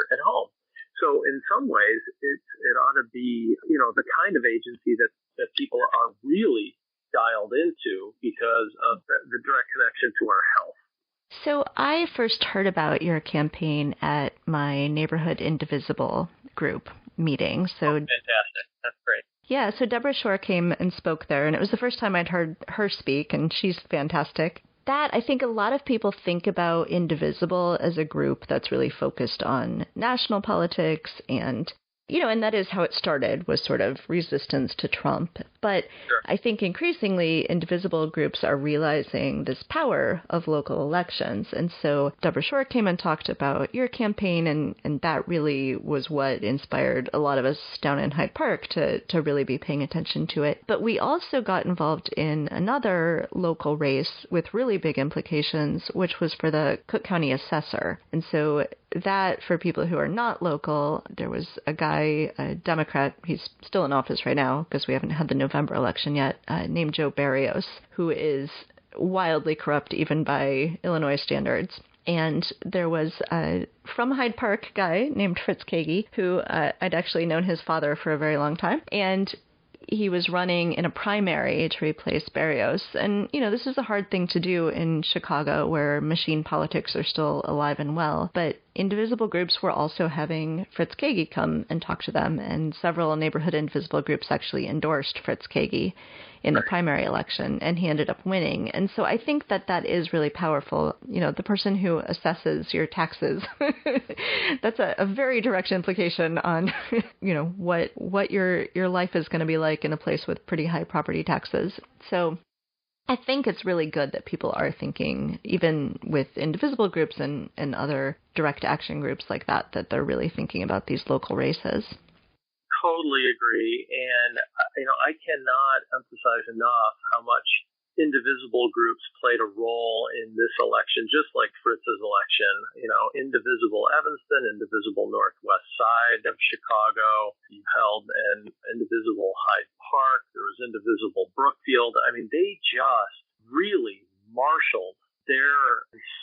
at home. So in some ways, it ought to be, the kind of agency that people are really dialed into because of the direct connection to our health. So I first heard about your campaign at my neighborhood Indivisible group meeting. So fantastic. That's great. Yeah, so Deborah Shore came and spoke there, and it was the first time I'd heard her speak, and she's fantastic. That, I think a lot of people think about Indivisible as a group that's really focused on national politics and and that is how it started, was sort of resistance to Trump. But sure. I think increasingly Indivisible groups are realizing this power of local elections. And so Deborah Shore came and talked about your campaign, and that really was what inspired a lot of us down in Hyde Park to really be paying attention to it. But we also got involved in another local race with really big implications, which was for the Cook County assessor. And so that, for people who are not local, there was a guy, a Democrat, he's still in office right now because we haven't had the November election yet, named Joe Barrios, who is wildly corrupt even by Illinois standards. And there was a from Hyde Park guy named Fritz Kagi, who I'd actually known his father for a very long time. And he was running in a primary to replace Barrios. And, this is a hard thing to do in Chicago where machine politics are still alive and well. But Indivisible groups were also having Fritz Kagi come and talk to them. And several neighborhood Indivisible groups actually endorsed Fritz Kagi in the primary election, and he ended up winning. And so I think that is really powerful. The person who assesses your taxes, that's a very direct implication on, what your life is going to be like in a place with pretty high property taxes. So I think it's really good that people are thinking, even with Indivisible groups and other direct action groups like that they're really thinking about these local races. Totally agree. And, I cannot emphasize enough how much Indivisible groups played a role in this election, just like Fritz's election. Indivisible Evanston, Indivisible Northwest Side of Chicago, you held an Indivisible Hyde Park, there was Indivisible Brookfield. I mean, they just really marshaled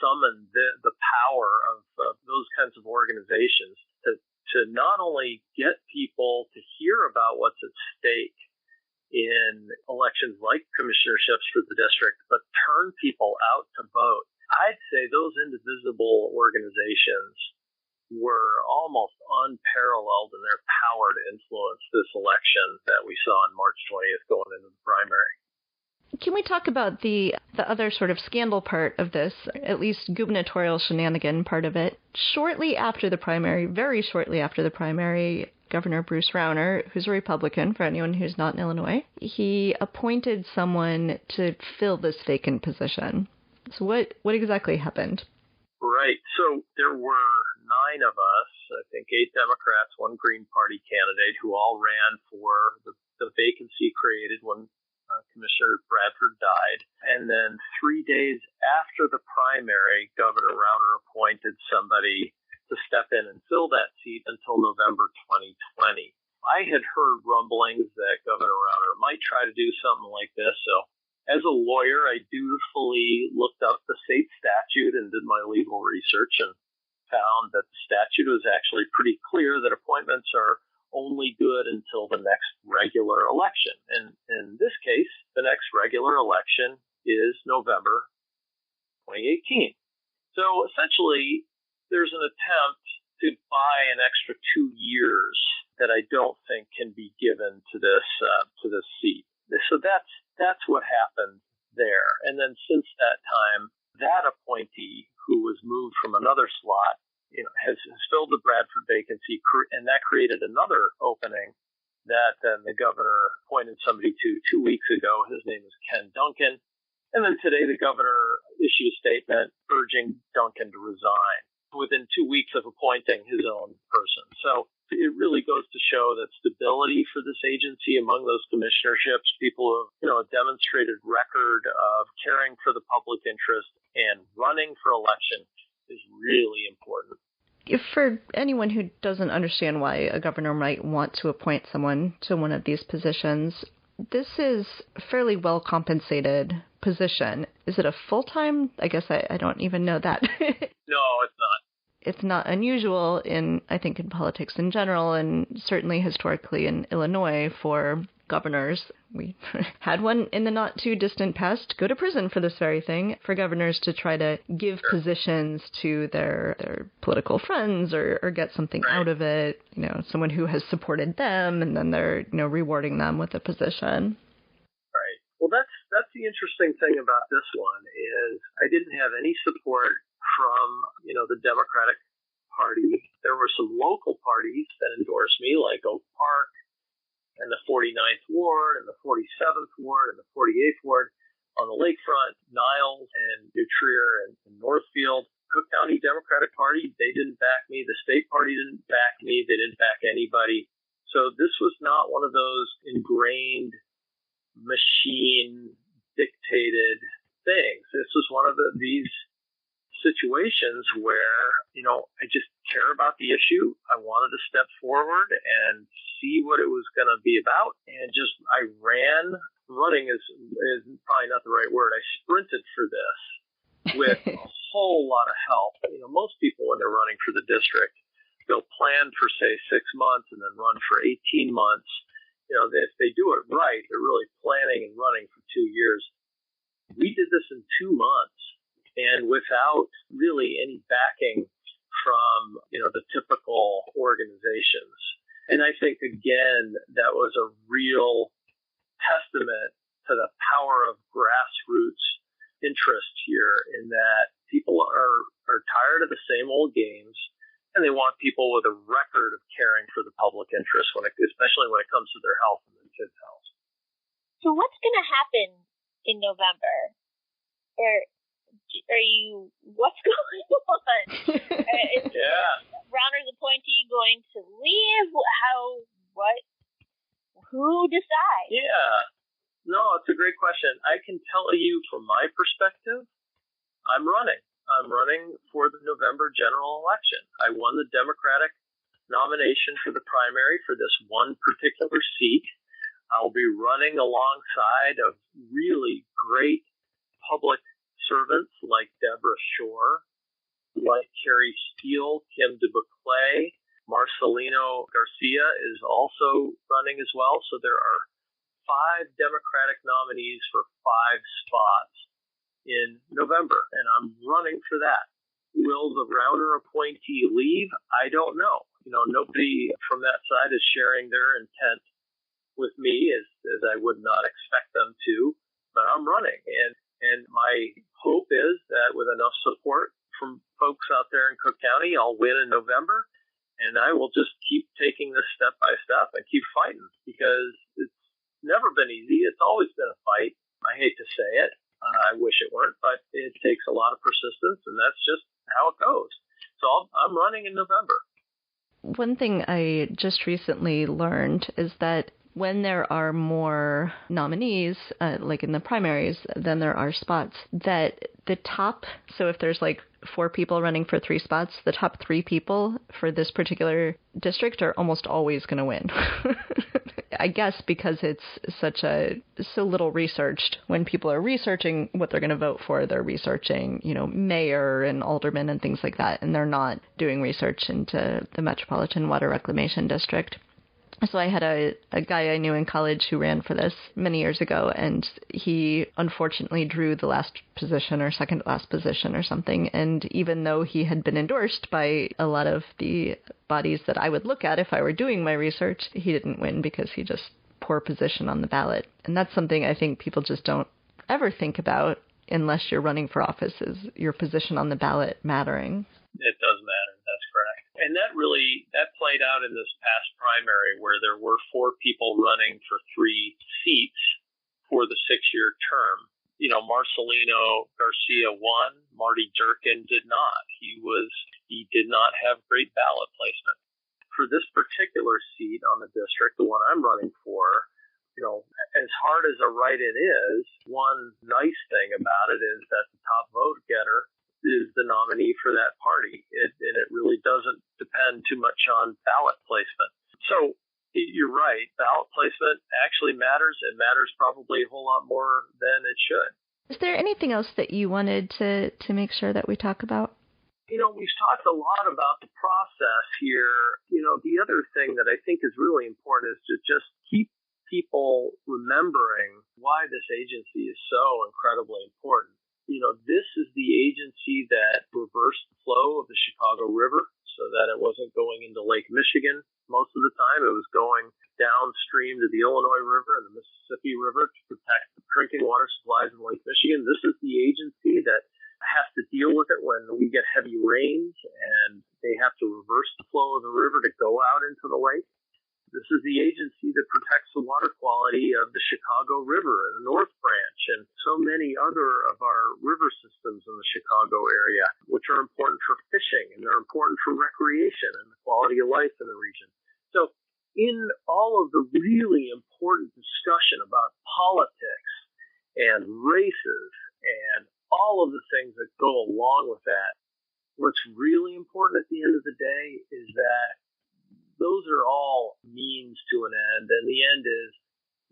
summoned the power of those kinds of organizations to not only get people to hear about what's at stake in elections like commissionerships for the district, but turn people out to vote. I'd say those Indivisible organizations were almost unparalleled in their power to influence this election that we saw on March 20th going into the primary. Can we talk about the other sort of scandal part of this, at least gubernatorial shenanigan part of it? Shortly after the primary, very shortly after the primary, Governor Bruce Rauner, who's a Republican, for anyone who's not in Illinois, he appointed someone to fill this vacant position. So what exactly happened? Right. So there were 9 of us, I think 8 Democrats, 1 Green Party candidate, who all ran for the vacancy created when Commissioner Bradford died. And then 3 days after the primary, Governor Rauner appointed somebody to step in and fill that seat until November 2020. I had heard rumblings that Governor Rauner might try to do something like this. So as a lawyer, I dutifully looked up the state statute and did my legal research and found that the statute was actually pretty clear that appointments are only good until the next regular election. And in this case, the next regular election is November 2018. So essentially, there's an attempt to buy an extra 2 years that I don't think can be given to this seat. So that's what happened there. And then since that time, that appointee who was moved from another slot has filled the Bradford vacancy, and that created another opening that the governor appointed somebody to 2 weeks ago. His name is Ken Duncan. And then today the governor issued a statement urging Duncan to resign within 2 weeks of appointing his own person. So it really goes to show that stability for this agency among those commissionerships, people who have a demonstrated record of caring for the public interest and running for election, is really important. For anyone who doesn't understand why a governor might want to appoint someone to one of these positions, this is a fairly well-compensated position. Is it a full-time? I guess I don't even know that. No, it's not. it's not unusual I think in politics in general, and certainly historically in Illinois, for governors. We had one in the not too distant past go to prison for this very thing, for governors to try to give positions to their political friends or get something out of it, someone who has supported them, and then they're, rewarding them with a position. Right. Well, that's the interesting thing about this one is I didn't have any support from, the Democratic Party. There were some local parties that endorsed me, like Oak Park and the 49th Ward and the 47th Ward and the 48th Ward on the lakefront, Niles and New Trier and Northfield. Cook County Democratic Party, they didn't back me. The state party didn't back me. They didn't back anybody. So this was not one of those ingrained, machine-dictated things. This was one of these situations where, I just care about the issue. I wanted to step forward and see what it was going to be about. And I ran. Running is probably not the right word. I sprinted for this with a whole lot of help. Most people when they're running for the district, they'll plan for, say, 6 months and then run for 18 months. If they do it right, they're really planning and running for 2 years. We did this in 2 months and without really any backing from, the typical organizations. And I think, again, that was a real testament to the power of grassroots interest here in that people are tired of the same old games, and they want people with a record of caring for the public interest, especially when it comes to their health and their kids' health. So what's going to happen in November? What's going on? Is Rauner's appointee going to leave? Who decides? Yeah. No, it's a great question. I can tell you from my perspective, I'm running. I'm running for the November general election. I won the Democratic nomination for the primary for this one particular seat. I'll be running alongside of really great public servants like Deborah Shore, like Carrie Steele, Kim DeBucclé. Marcelino Garcia is also running as well. So there are 5 Democratic nominees for 5 spots in November, and I'm running for that. Will the Rauner appointee leave? I don't know. Nobody from that side is sharing their intent with me, as I would not expect them to, but I'm running. And my hope is that with enough support from folks out there in Cook County, I'll win in November, and I will just keep taking this step by step and keep fighting, because it's never been easy. It's always been a fight. I hate to say it. I wish it weren't, but it takes a lot of persistence, and that's just how it goes. So I'm running in November. One thing I just recently learned is that when there are more nominees, like in the primaries, than there are spots, that the top, so if there's like 4 people running for 3 spots, the top 3 people for this particular district are almost always going to win. I guess because it's so little researched. When people are researching what they're going to vote for, they're researching, mayor and aldermen and things like that, and they're not doing research into the Metropolitan Water Reclamation District. So I had a guy I knew in college who ran for this many years ago, and he unfortunately drew the last position or second last position or something. And even though he had been endorsed by a lot of the bodies that I would look at if I were doing my research, he didn't win because he just poor position on the ballot. And that's something I think people just don't ever think about unless you're running for office, is your position on the ballot mattering. It does matter. That's correct. And that played out in this past primary where there were 4 people running for 3 seats for the 6-year term. Marcelino Garcia won. Marty Durkin did not. He did not have great ballot placement. For this particular seat on the district, the one I'm running for, as hard as a write-in is, one nice thing about it is that the top vote getter is the nominee for that party. And it really doesn't depend too much on ballot placement. So you're right. Ballot placement actually matters. It matters probably a whole lot more than it should. Is there anything else that you wanted to make sure that we talk about? We've talked a lot about the process here. The other thing that I think is really important is to just keep people remembering why this agency is so incredibly important. This is the agency that reversed the flow of the Chicago River so that it wasn't going into Lake Michigan. Most of the time it was going downstream to the Illinois River and the Mississippi River to protect the drinking water supplies in Lake Michigan. This is the agency that has to deal with it when we get heavy rains and they have to reverse the flow of the river to go out into the lake. This is the agency that protects the water quality of the Chicago River and the North Branch and so many other of our river systems in the Chicago area, which are important for fishing and they're important for recreation and the quality of life in the region. So in all of the really important discussion about politics and races and all of the things that go along with that, what's really important at the end of the day is that those are all means to an end, and the end is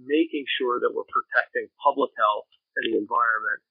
making sure that we're protecting public health and the environment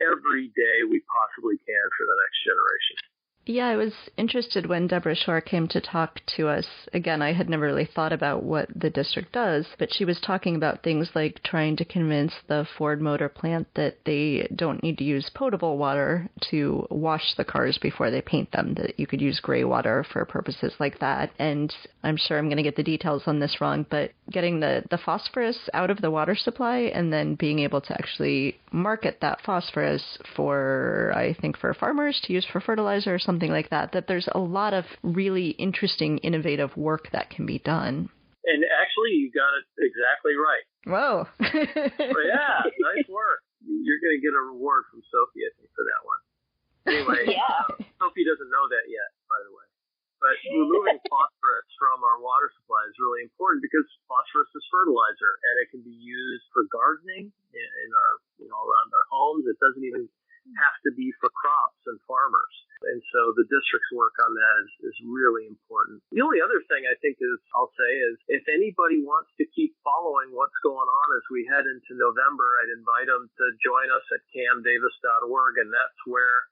every day we possibly can for the next generation. Yeah, I was interested when Deborah Shore came to talk to us. Again, I had never really thought about what the district does, but she was talking about things like trying to convince the Ford Motor plant that they don't need to use potable water to wash the cars before they paint them, that you could use gray water for purposes like that. And I'm sure I'm going to get the details on this wrong, but getting the phosphorus out of the water supply and then being able to actually market that phosphorus for, I think, for farmers to use for fertilizer or something like that, that there's a lot of really interesting, innovative work that can be done. And actually, you got it exactly right. Whoa. But yeah, nice work. You're going to get a reward from Sophy, I think, for that one. Anyway, Sophy doesn't know that yet, by the way. But removing phosphorus from our water supply is really important because phosphorus is fertilizer, and it can be used for gardening in our, around our homes. It doesn't even have to be for crops and farmers. And so the district's work on that is really important. The only other thing I think I'll say is if anybody wants to keep following what's going on as we head into November, I'd invite them to join us at camdavis.org, and that's where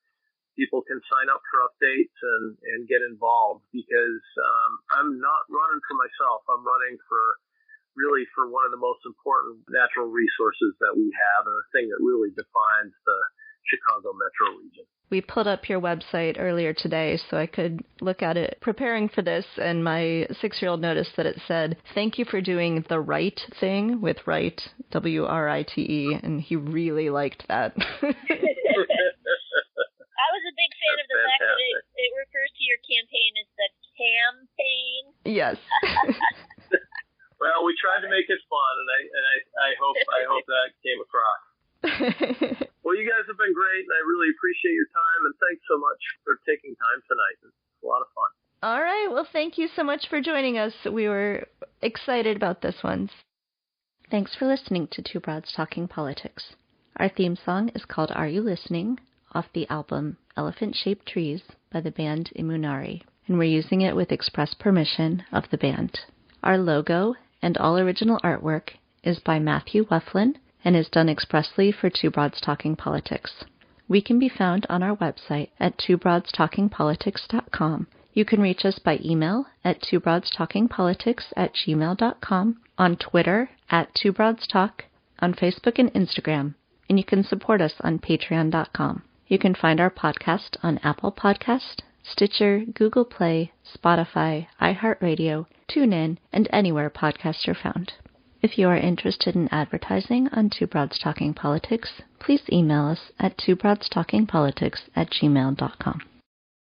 people can sign up for updates and get involved because I'm not running for myself. I'm running for one of the most important natural resources that we have and the thing that really defines the Chicago metro region. We pulled up your website earlier today so I could look at it preparing for this, and my 6-year-old noticed that it said, "Thank you for doing the right thing," with right, WRITE, and he really liked that. I was a big fan of the fact that it refers to your campaign as the campaign. Yes. Well, we tried to make it fun, and I hope that came across. Well, you guys have been great, and I really appreciate your time, and thanks so much for taking time tonight. It's a lot of fun. All right. Well, thank you so much for joining us. We were excited about this one. Thanks for listening to Two Broads Talking Politics. Our theme song is called Are You Listening? Off the album Elephant Shaped Trees by the band Imunari, and we're using it with express permission of the band. Our logo and all original artwork is by Matthew Weflin and is done expressly for Two Broads Talking Politics. We can be found on our website at twobroadstalkingpolitics.com. You can reach us by email at twobroadstalkingpolitics@gmail.com, on Twitter at twobroadstalk, on Facebook and Instagram, and you can support us on patreon.com. You can find our podcast on Apple Podcast, Stitcher, Google Play, Spotify, iHeartRadio, TuneIn, and anywhere podcasts are found. If you are interested in advertising on Two Broads Talking Politics, please email us at twobroadstalkingpolitics@gmail.com.